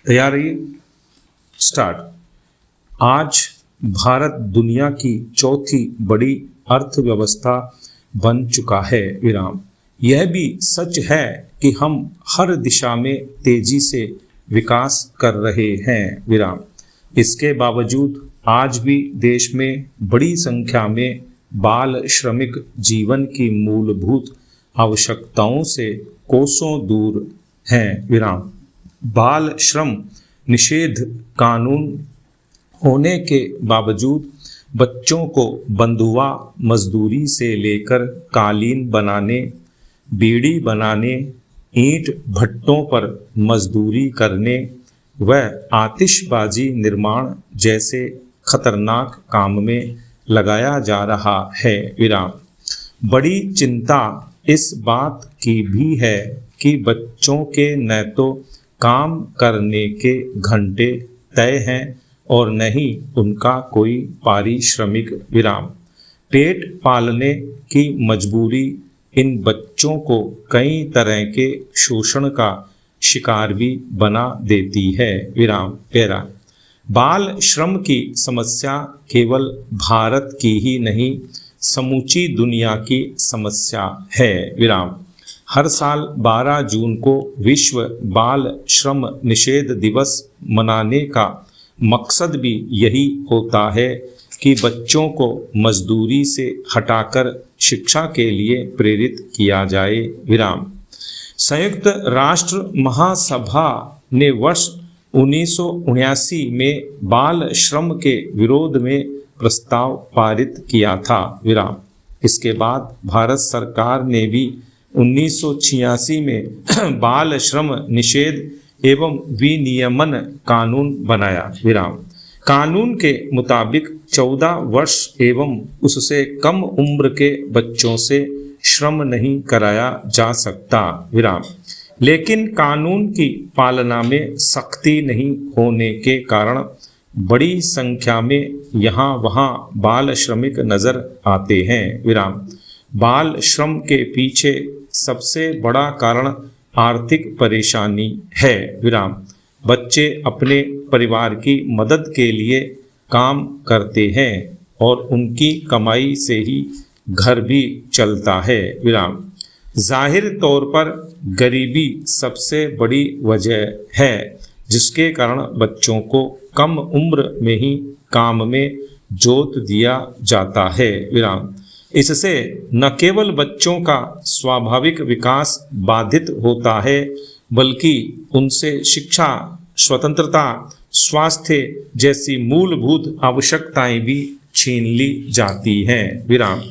तैयारी स्टार्ट। आज भारत दुनिया की चौथी बड़ी अर्थव्यवस्था बन चुका है। विराम। यह भी सच है कि हम हर दिशा में तेजी से विकास कर रहे हैं। विराम। इसके बावजूद आज भी देश में बड़ी संख्या में बाल श्रमिक जीवन की मूलभूत आवश्यकताओं से कोसों दूर हैं। विराम। बाल श्रम निषेध कानून होने के बावजूद बच्चों को बंधुआ मजदूरी से लेकर कालीन बनाने, बीड़ी बनाने, ईंट भट्टों पर मजदूरी करने व आतिशबाजी निर्माण जैसे खतरनाक काम में लगाया जा रहा है। विराम। बड़ी चिंता इस बात की भी है कि बच्चों के न तो काम करने के घंटे तय हैं और न ही उनका कोई पारिश्रमिक। विराम। पेट पालने की मजबूरी इन बच्चों को कई तरह के शोषण का शिकार भी बना देती है। विराम। पैरा। बाल श्रम की समस्या केवल भारत की ही नहीं, समूची दुनिया की समस्या है। विराम। हर साल 12 जून को विश्व बाल श्रम निषेध दिवस मनाने का मकसद भी यही होता है कि बच्चों को मजदूरी से हटाकर शिक्षा के लिए प्रेरित किया जाए। विराम। संयुक्त राष्ट्र महासभा ने वर्ष 1979 में बाल श्रम के विरोध में प्रस्ताव पारित किया था। विराम। इसके बाद भारत सरकार ने भी 1986 में बाल श्रम निषेध एवं विनियमन कानून बनाया। विराम। कानून के मुताबिक 14 वर्ष एवं उससे कम उम्र के बच्चों से श्रम नहीं कराया जा सकता। विराम। लेकिन कानून की पालना में सख्ती नहीं होने के कारण बड़ी संख्या में यहाँ वहाँ बाल श्रमिक नजर आते हैं। विराम। बाल श्रम के पीछे सबसे बड़ा कारण आर्थिक परेशानी है। विराम। बच्चे अपने परिवार की मदद के लिए काम करते हैं और उनकी कमाई से ही घर भी चलता है। विराम। जाहिर तौर पर गरीबी सबसे बड़ी वजह है जिसके कारण बच्चों को कम उम्र में ही काम में जोत दिया जाता है। विराम। इससे न केवल बच्चों का स्वाभाविक विकास बाधित होता है बल्कि उनसे शिक्षा, स्वतंत्रता, स्वास्थ्य जैसी मूलभूत आवश्यकताएं भी छीन ली जाती हैं। विराम।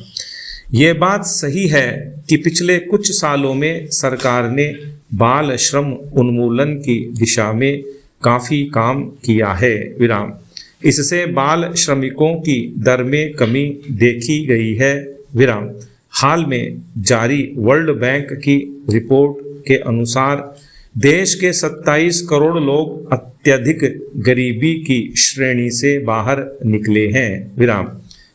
ये बात सही है कि पिछले कुछ सालों में सरकार ने बाल श्रम उन्मूलन की दिशा में काफ़ी काम किया है। विराम। इससे बाल श्रमिकों की दर में कमी देखी गई है। विराम। हाल में जारी वर्ल्ड बैंक की रिपोर्ट के अनुसार देश के 27 करोड़ लोग अत्यधिक गरीबी की श्रेणी से बाहर निकले हैं। विराम।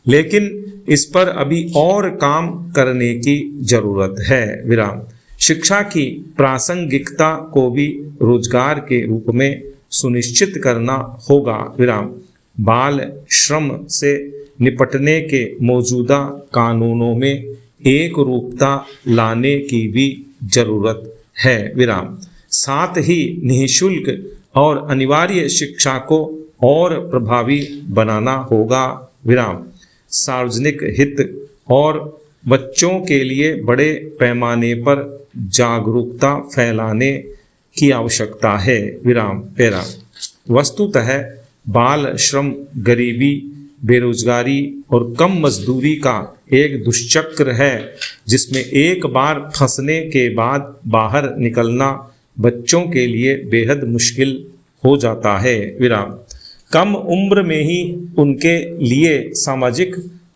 लेकिन इस पर अभी और काम करने की जरूरत है। विराम। शिक्षा की प्रासंगिकता को भी रोजगार के रूप में सुनिश्चित करना होगा। विराम। बाल श्रम से निपटने के मौजूदा कानूनों में एक रूपता लाने की भी जरूरत है। विराम। साथ ही निःशुल्क और अनिवार्य शिक्षा को और प्रभावी बनाना होगा। विराम। सार्वजनिक हित और बच्चों के लिए बड़े पैमाने पर जागरूकता फैलाने की आवश्यकता है। विराम। पैरा। वस्तुतः बाल श्रम गरीबी, बेरोजगारी और कम मजदूरी का एक दुष्चक्र है जिसमें एक बार फंसने के बाद बाहर निकलना बच्चों के लिए बेहद मुश्किल हो जाता है। विराम। कम उम्र में ही उनके लिए सामाजिक,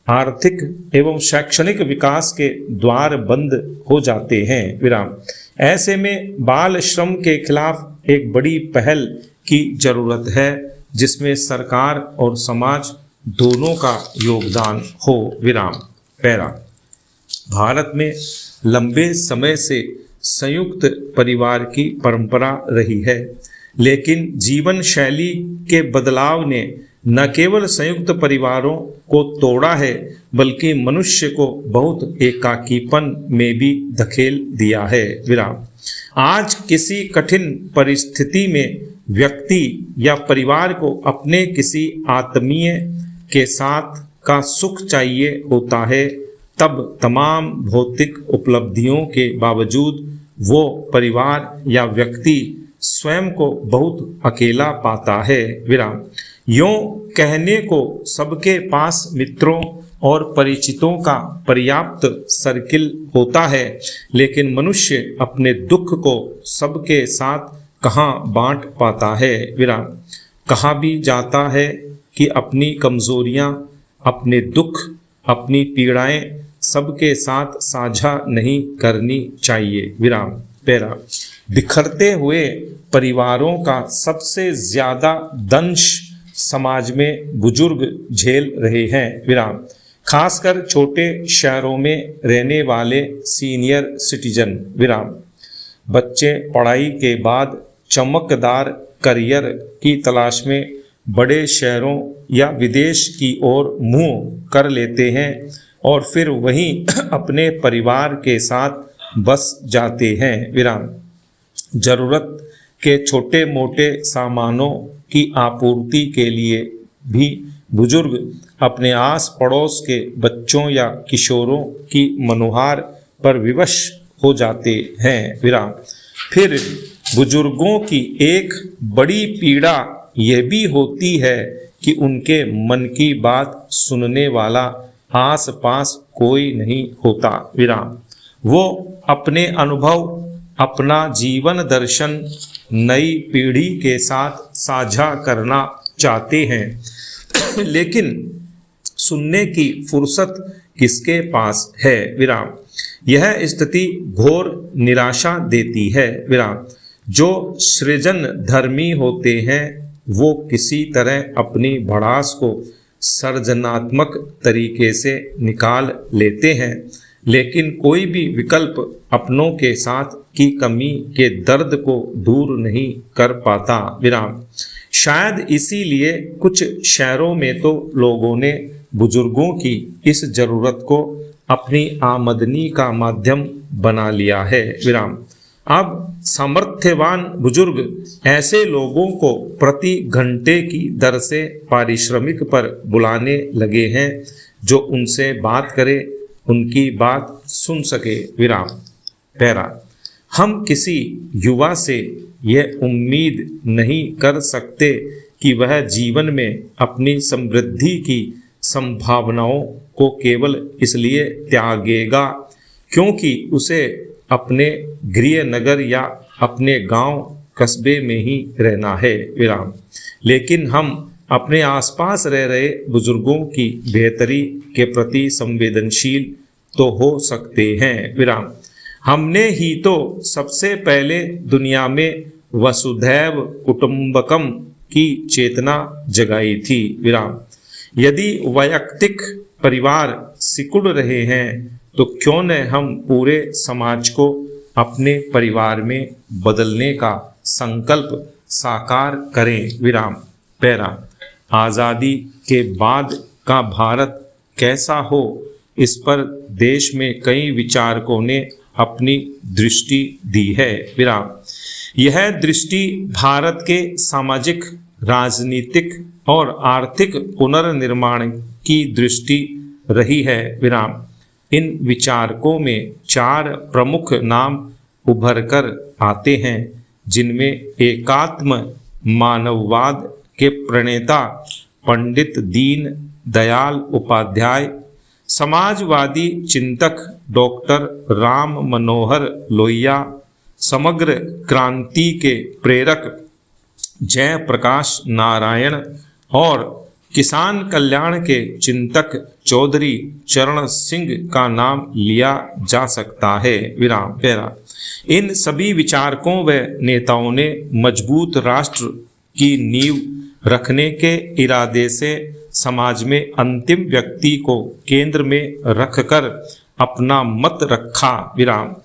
आर्थिक एवं शैक्षणिक विकास के द्वार बंद हो जाते हैं। विराम। ऐसे में बाल श्रम के खिलाफ एक बड़ी पहल की जरूरत है जिसमें सरकार और समाज दोनों का योगदान हो। विराम। पैरा। भारत में लंबे समय से संयुक्त परिवार की परंपरा रही है। लेकिन जीवन शैली के बदलाव ने न केवल संयुक्त परिवारों को तोड़ा है, बल्कि मनुष्य को बहुत एकाकीपन में भी धकेल दिया है। विराम। आज किसी कठिन परिस्थिति में व्यक्ति या परिवार को अपने किसी आत्मीय के साथ का सुख चाहिए होता है, तब तमाम भौतिक उपलब्धियों के बावजूद वो परिवार या व्यक्ति स्वयं को बहुत अकेला पाता है। विराम। यूं कहने को सबके पास मित्रों और परिचितों का पर्याप्त सर्किल होता है, लेकिन मनुष्य अपने दुख को सबके साथ कहाँ बांट पाता है। विराम। कहा भी जाता है कि अपनी कमजोरियां, अपने दुख, अपनी पीड़ाएं सबके साथ साझा नहीं करनी चाहिए। विराम। पैरा। बिखरते हुए परिवारों का सबसे ज्यादा दंश समाज में बुजुर्ग झेल रहे हैं। विराम। खासकर छोटे शहरों में रहने वाले सीनियर सिटीजन। विराम। बच्चे पढ़ाई के बाद चमकदार करियर की तलाश में बड़े शहरों या विदेश की ओर मुंह कर लेते हैं और फिर वहीं अपने परिवार के साथ बस जाते हैं। विराम। जरूरत के छोटे मोटे सामानों की आपूर्ति के लिए भी बुजुर्ग अपने आस पड़ोस के बच्चों या किशोरों की मनुहार पर विवश हो जाते हैं। विराम। फिर बुजुर्गों की एक बड़ी पीड़ा यह भी होती है कि उनके मन की बात सुनने वाला आस पास कोई नहीं होता। विराम। वो अपने अनुभव, अपना जीवन दर्शन नई पीढ़ी के साथ साझा करना चाहते हैं, लेकिन सुनने की फुर्सत किसके पास है। विराम। यह स्थिति घोर निराशा देती है। विराम। जो सृजन धर्मी होते हैं वो किसी तरह अपनी भड़ास को सर्जनात्मक तरीके से निकाल लेते हैं, लेकिन कोई भी विकल्प अपनों के साथ की कमी के दर्द को दूर नहीं कर पाता। विराम। शायद इसीलिए कुछ शहरों में तो लोगों ने बुजुर्गों की इस जरूरत को अपनी आमदनी का माध्यम बना लिया है। विराम। अब सामर्थ्यवान बुजुर्ग ऐसे लोगों को प्रति घंटे की दर से पारिश्रमिक पर बुलाने लगे हैं जो उनसे बात करे, उनकी बात सुन सके। विराम। पैरा। हम किसी युवा से यह उम्मीद नहीं कर सकते कि वह जीवन में अपनी समृद्धि की संभावनाओं को केवल इसलिए त्यागेगा क्योंकि उसे अपने गृह नगर या अपने गांव कस्बे में ही रहना है। विराम। लेकिन हम अपने आसपास रह रहे बुजुर्गों की बेहतरी के प्रति संवेदनशील तो हो सकते हैं। विराम। हमने ही तो सबसे पहले दुनिया में वसुधैव कुटुंबकम की चेतना जगाई थी। विराम। यदि वैयक्तिक परिवार सिकुड़ रहे हैं तो क्यों न हम पूरे समाज को अपने परिवार में बदलने का संकल्प साकार करें। विराम। पैरा। आज़ादी के बाद का भारत कैसा हो, इस पर देश में कई विचारकों ने अपनी दृष्टि दी है। विराम। यह दृष्टि भारत के सामाजिक, राजनीतिक और आर्थिक पुनर्निर्माण की दृष्टि रही है। विराम। इन विचारकों में चार प्रमुख नाम उभर कर आते हैं, जिनमें एकात्म मानववाद के प्रणेता पंडित दीन दयाल उपाध्याय, समाजवादी चिंतक डॉक्टर राम मनोहर लोहिया, समग्र क्रांति के प्रेरक जयप्रकाश नारायण और किसान कल्याण के चिंतक चौधरी चरण सिंह का नाम लिया जा सकता है। विराम। पैरा। इन सभी विचारकों व नेताओं ने मजबूत राष्ट्र की नींव रखने के इरादे से समाज में अंतिम व्यक्ति को केंद्र में रखकर अपना मत रखा। विराम।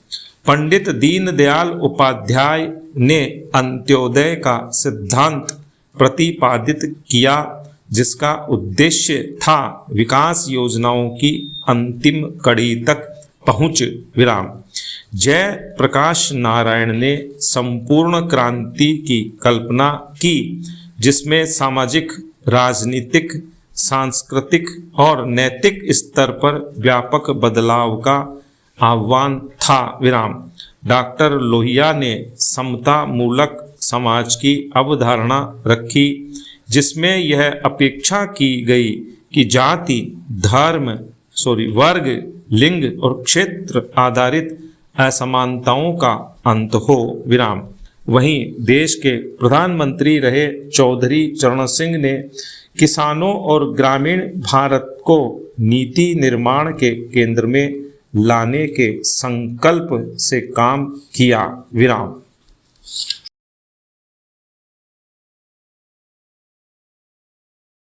पंडित दीनदयाल उपाध्याय ने अंत्योदय का सिद्धांत प्रतिपादित किया, जिसका उद्देश्य था विकास योजनाओं की अंतिम कड़ी तक पहुंच। विराम। जय प्रकाश नारायण ने संपूर्ण क्रांति की कल्पना की, जिसमें सामाजिक, राजनीतिक, सांस्कृतिक और नैतिक स्तर पर व्यापक बदलाव का आह्वान था। विराम। डॉक्टर लोहिया ने समता मूलक समाज की अवधारणा रखी, जिसमें यह अपेक्षा की गई कि जाति, वर्ग, लिंग और क्षेत्र आधारित असमानताओं का अंत हो। विराम। वहीं देश के प्रधानमंत्री रहे चौधरी चरण सिंह ने किसानों और ग्रामीण भारत को नीति निर्माण के केंद्र में लाने के संकल्प से काम किया। विराम।